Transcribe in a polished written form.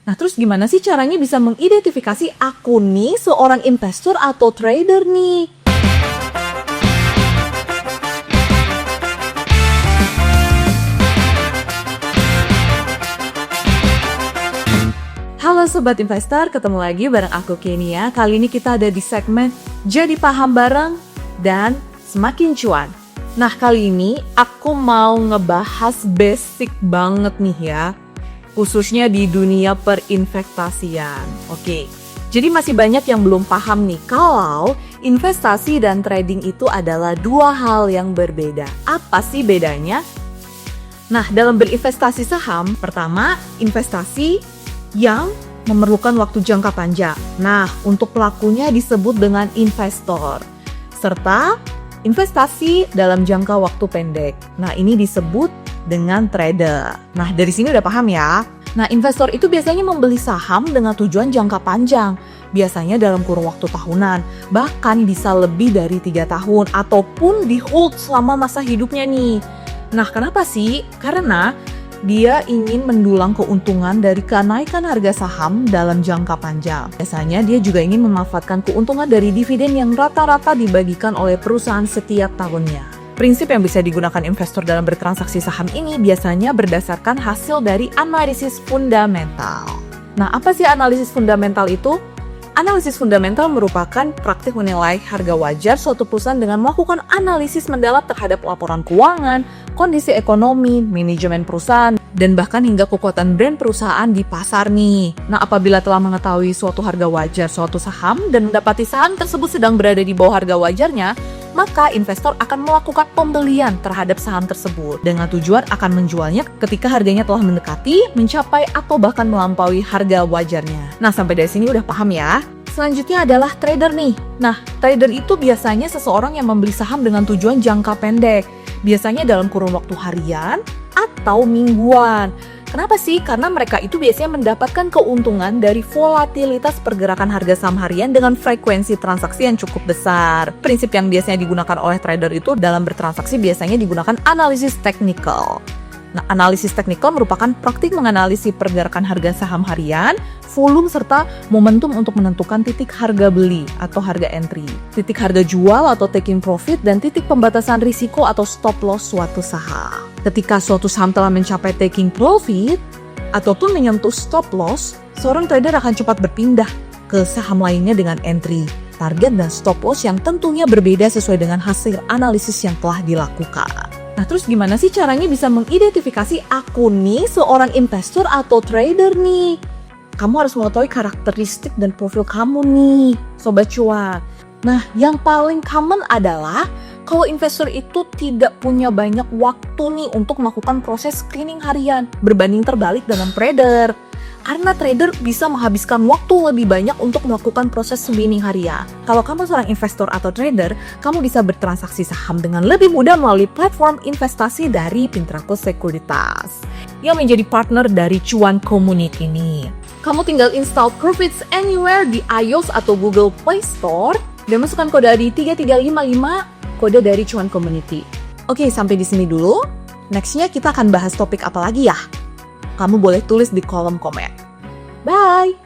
Nah, terus gimana sih caranya bisa mengidentifikasi aku nih seorang investor atau trader nih? Halo Sobat Investor, ketemu lagi bareng aku Kenia. Kali ini kita ada di segmen Jadi Paham Bareng dan Semakin Cuan. Nah, kali ini aku mau ngebahas basic banget nih ya, khususnya di dunia perinvestasian. Oke, jadi masih banyak yang belum paham nih kalau investasi dan trading itu adalah dua hal yang berbeda. Apa sih bedanya? Nah, dalam berinvestasi saham, pertama, investasi yang memerlukan waktu jangka panjang. Nah, untuk pelakunya disebut dengan investor. Serta investasi dalam jangka waktu pendek. Nah, ini disebut dengan trader. Nah, dari sini udah paham ya? Nah, investor itu biasanya membeli saham dengan tujuan jangka panjang. Biasanya dalam kurun waktu tahunan, bahkan bisa lebih dari 3 tahun, ataupun di hold selama masa hidupnya nih. Nah, kenapa sih? Karena dia ingin mendulang keuntungan dari kenaikan harga saham dalam jangka panjang. Biasanya dia juga ingin memanfaatkan keuntungan dari dividen yang rata-rata dibagikan oleh perusahaan setiap tahunnya. Prinsip yang bisa digunakan investor dalam bertransaksi saham ini biasanya berdasarkan hasil dari analisis fundamental. Nah, apa sih analisis fundamental itu? Analisis fundamental merupakan praktik menilai harga wajar suatu perusahaan dengan melakukan analisis mendalam terhadap laporan keuangan, kondisi ekonomi, manajemen perusahaan, dan bahkan hingga kekuatan brand perusahaan di pasar nih. Nah, apabila telah mengetahui suatu harga wajar suatu saham dan mendapati saham tersebut sedang berada di bawah harga wajarnya, maka investor akan melakukan pembelian terhadap saham tersebut dengan tujuan akan menjualnya ketika harganya telah mendekati, mencapai, atau bahkan melampaui harga wajarnya. Nah, sampai dari sini udah paham ya? Selanjutnya adalah trader nih. Nah, trader itu biasanya seseorang yang membeli saham dengan tujuan jangka pendek. Biasanya dalam kurun waktu harian atau mingguan. Kenapa sih? Karena mereka itu biasanya mendapatkan keuntungan dari volatilitas pergerakan harga saham harian dengan frekuensi transaksi yang cukup besar. Prinsip yang biasanya digunakan oleh trader itu dalam bertransaksi biasanya digunakan analisis teknikal. Nah, analisis teknikal merupakan praktik menganalisis pergerakan harga saham harian, volume serta momentum untuk menentukan titik harga beli atau harga entry, titik harga jual atau taking profit, dan titik pembatasan risiko atau stop loss suatu saham. Ketika suatu saham telah mencapai taking profit ataupun menyentuh stop loss, seorang trader akan cepat berpindah ke saham lainnya dengan entry, target, dan stop loss yang tentunya berbeda sesuai dengan hasil analisis yang telah dilakukan. Nah, terus gimana sih caranya bisa mengidentifikasi aku nih seorang investor atau trader nih? Kamu harus mengetahui karakteristik dan profil kamu nih, Sobat Cuan. Nah, yang paling common adalah kalau investor itu tidak punya banyak waktu nih untuk melakukan proses screening harian, berbanding terbalik dengan trader. Karena trader bisa menghabiskan waktu lebih banyak untuk melakukan proses screening harian. Kalau kamu seorang investor atau trader, kamu bisa bertransaksi saham dengan lebih mudah melalui platform investasi dari Pintracos Sekuritas yang menjadi partner dari Cuan Community ini. Kamu tinggal install Profits Anywhere di iOS atau Google Play Store dan masukkan kode ID 3355, kode dari Cuan Community. Oke, sampai di sini dulu. Nextnya kita akan bahas topik apa lagi ya? Kamu boleh tulis di kolom komen. Bye!